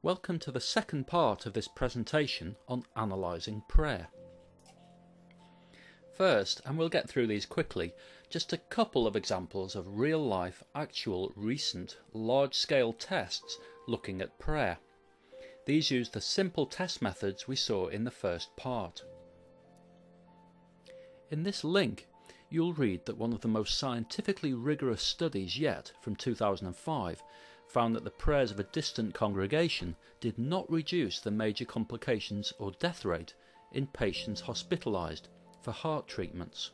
Welcome to the second part of this presentation on analysing prayer. First, and we'll get through these quickly, just a couple of examples of real-life, actual, recent, large-scale tests looking at prayer. These use the simple test methods we saw in the first part. In this link, you'll read that one of the most scientifically rigorous studies yet, from 2005, found that the prayers of a distant congregation did not reduce the major complications or death rate in patients hospitalised for heart treatments.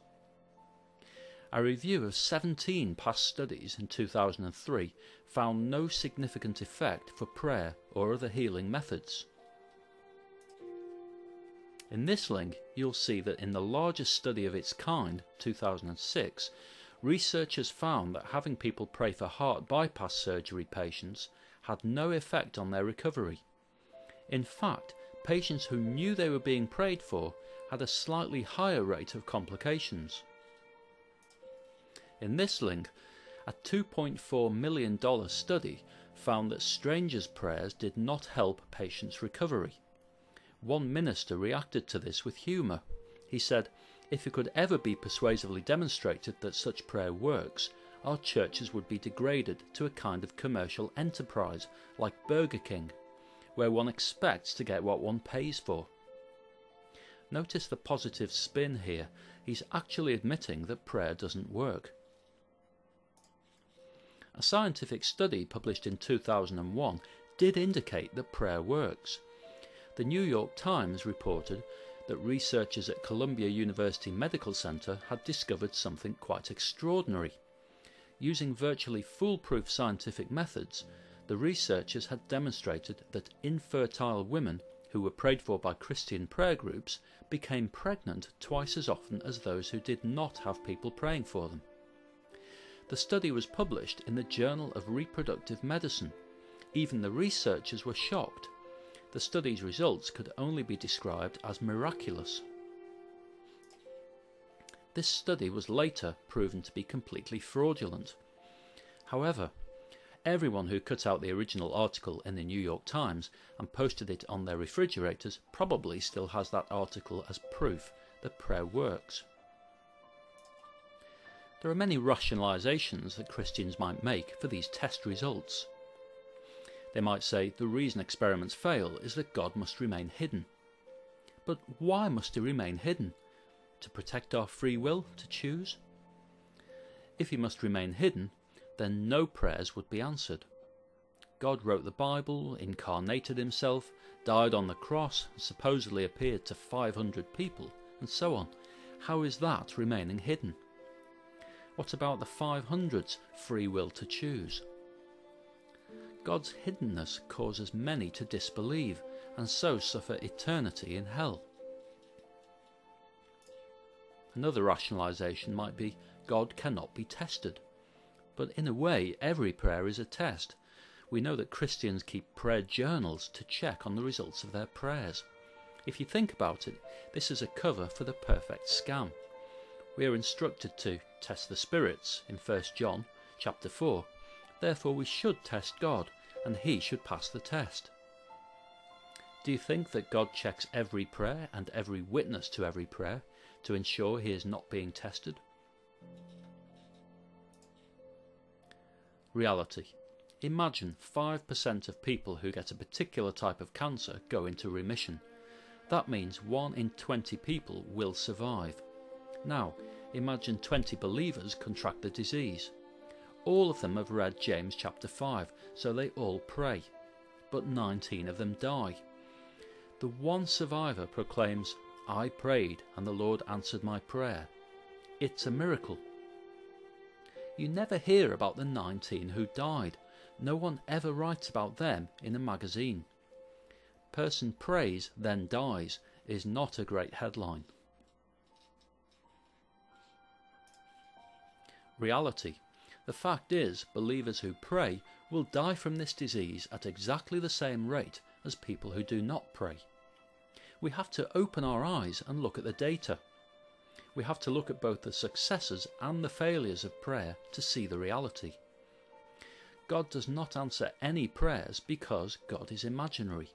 A review of 17 past studies in 2003 found no significant effect for prayer or other healing methods. In this link, you'll see that in the largest study of its kind, 2006, researchers found that having people pray for heart bypass surgery patients had no effect on their recovery. In fact, patients who knew they were being prayed for had a slightly higher rate of complications. In this link, a $2.4 million study found that strangers' prayers did not help patients' recovery. One minister reacted to this with humour. He said, "If it could ever be persuasively demonstrated that such prayer works, our churches would be degraded to a kind of commercial enterprise like Burger King, where one expects to get what one pays for." Notice the positive spin here. He's actually admitting that prayer doesn't work. A scientific study published in 2001 did indicate that prayer works. The New York Times reported that researchers at Columbia University Medical Center had discovered something quite extraordinary. Using virtually foolproof scientific methods, the researchers had demonstrated that infertile women who were prayed for by Christian prayer groups became pregnant twice as often as those who did not have people praying for them. The study was published in the Journal of Reproductive Medicine. Even the researchers were shocked. The study's results could only be described as miraculous. This study was later proven to be completely fraudulent. However, everyone who cut out the original article in the New York Times and posted it on their refrigerators probably still has that article as proof that prayer works. There are many rationalizations that Christians might make for these test results. They might say the reason experiments fail is that God must remain hidden. But why must he remain hidden? To protect our free will to choose? If he must remain hidden, then no prayers would be answered. God wrote the Bible, incarnated himself, died on the cross, supposedly appeared to 500 people, and so on. How is that remaining hidden? What about the 500's free will to choose? God's hiddenness causes many to disbelieve, and so suffer eternity in hell. Another rationalization might be God cannot be tested. But in a way, every prayer is a test. We know that Christians keep prayer journals to check on the results of their prayers. If you think about it, this is a cover for the perfect scam. We are instructed to test the spirits in 1 John chapter 4. Therefore we should test God, and he should pass the test. Do you think that God checks every prayer and every witness to every prayer to ensure he is not being tested? Reality. Imagine 5% of people who get a particular type of cancer go into remission. That means 1 in 20 people will survive. Now, imagine 20 believers contract the disease. All of them have read James chapter 5, so they all pray. But 19 of them die. The one survivor proclaims, "I prayed and the Lord answered my prayer." It's a miracle. You never hear about the 19 who died. No one ever writes about them in a magazine. "Person prays, then dies" is not a great headline. Reality. The fact is, believers who pray will die from this disease at exactly the same rate as people who do not pray. We have to open our eyes and look at the data. We have to look at both the successes and the failures of prayer to see the reality. God does not answer any prayers because God is imaginary.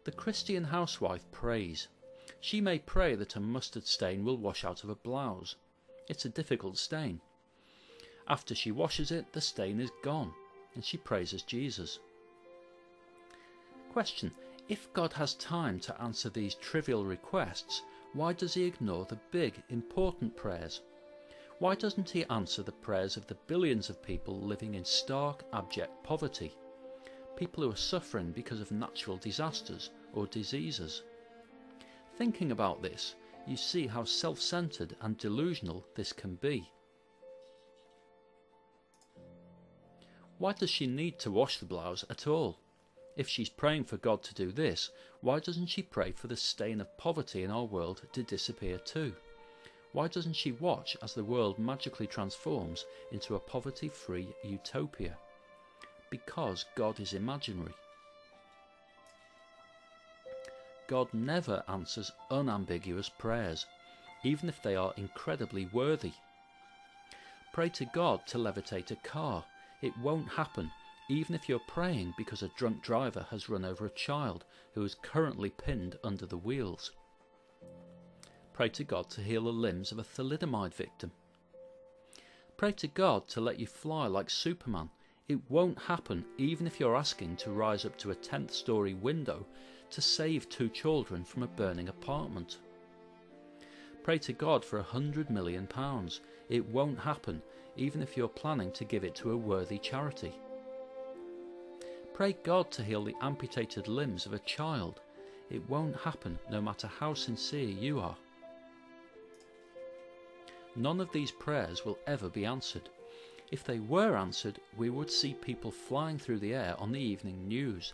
The Christian housewife prays. She may pray that a mustard stain will wash out of a blouse. It's a difficult stain. After she washes it, the stain is gone, and she praises Jesus. Question: if God has time to answer these trivial requests, why does he ignore the big, important prayers? Why doesn't he answer the prayers of the billions of people living in stark, abject poverty? People who are suffering because of natural disasters or diseases. Thinking about this, you see how self-centered and delusional this can be. Why does she need to wash the blouse at all? If she's praying for God to do this, why doesn't she pray for the stain of poverty in our world to disappear too? Why doesn't she watch as the world magically transforms into a poverty-free utopia? Because God is imaginary. God never answers unambiguous prayers, even if they are incredibly worthy. Pray to God to levitate a car. It won't happen, even if you're praying because a drunk driver has run over a child who is currently pinned under the wheels. Pray to God to heal the limbs of a thalidomide victim. Pray to God to let you fly like Superman. It won't happen, even if you're asking to rise up to a 10th story window to save 2 children from a burning apartment. Pray to God for £100 million. It won't happen, even if you're planning to give it to a worthy charity. Pray God to heal the amputated limbs of a child. It won't happen, no matter how sincere you are. None of these prayers will ever be answered. If they were answered, we would see people flying through the air on the evening news.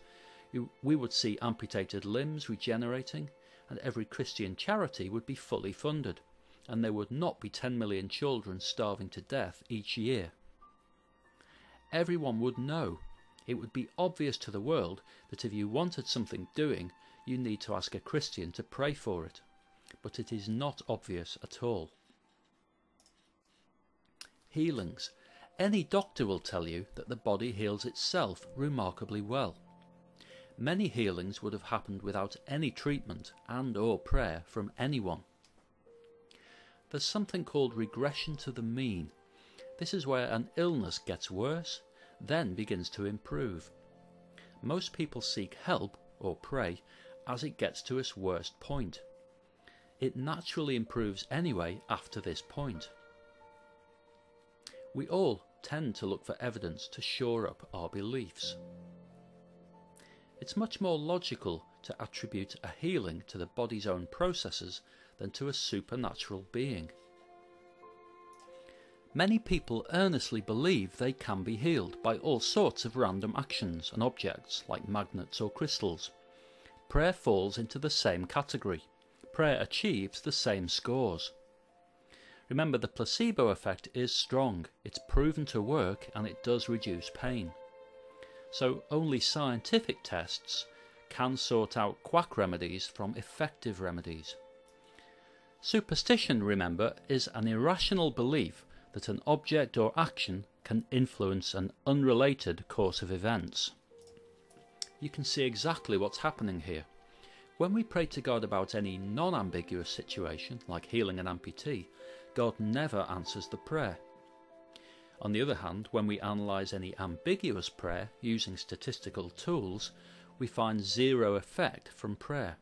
We would see amputated limbs regenerating, and every Christian charity would be fully funded, and there would not be 10 million children starving to death each year. Everyone would know. It would be obvious to the world that if you wanted something doing, you need to ask a Christian to pray for it. But it is not obvious at all. Healings. Any doctor will tell you that the body heals itself remarkably well. Many healings would have happened without any treatment and or prayer from anyone. There's something called regression to the mean. This is where an illness gets worse, then begins to improve. Most people seek help, or pray, as it gets to its worst point. It naturally improves anyway after this point. We all tend to look for evidence to shore up our beliefs. It's much more logical to attribute a healing to the body's own processes than to a supernatural being. Many people earnestly believe they can be healed by all sorts of random actions and objects like magnets or crystals. Prayer falls into the same category. Prayer achieves the same scores. Remember, the placebo effect is strong. It's proven to work and it does reduce pain. So only scientific tests can sort out quack remedies from effective remedies. Superstition, remember, is an irrational belief that an object or action can influence an unrelated course of events. You can see exactly what's happening here. When we pray to God about any non-ambiguous situation, like healing an amputee, God never answers the prayer. On the other hand, when we analyse any ambiguous prayer using statistical tools, we find zero effect from prayer.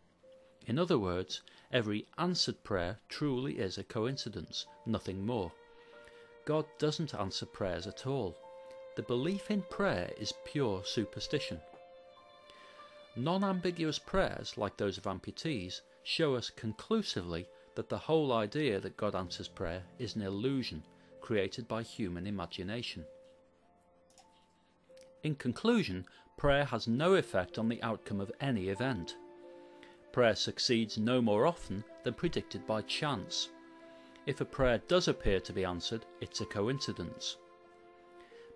In other words, every answered prayer truly is a coincidence, nothing more. God doesn't answer prayers at all. The belief in prayer is pure superstition. Non-ambiguous prayers, like those of amputees, show us conclusively that the whole idea that God answers prayer is an illusion created by human imagination. In conclusion, prayer has no effect on the outcome of any event. Prayer succeeds no more often than predicted by chance. If a prayer does appear to be answered, it's a coincidence.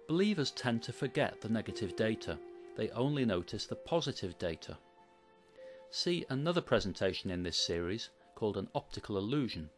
Believers tend to forget the negative data. They only notice the positive data. See another presentation in this series called An Optical Illusion.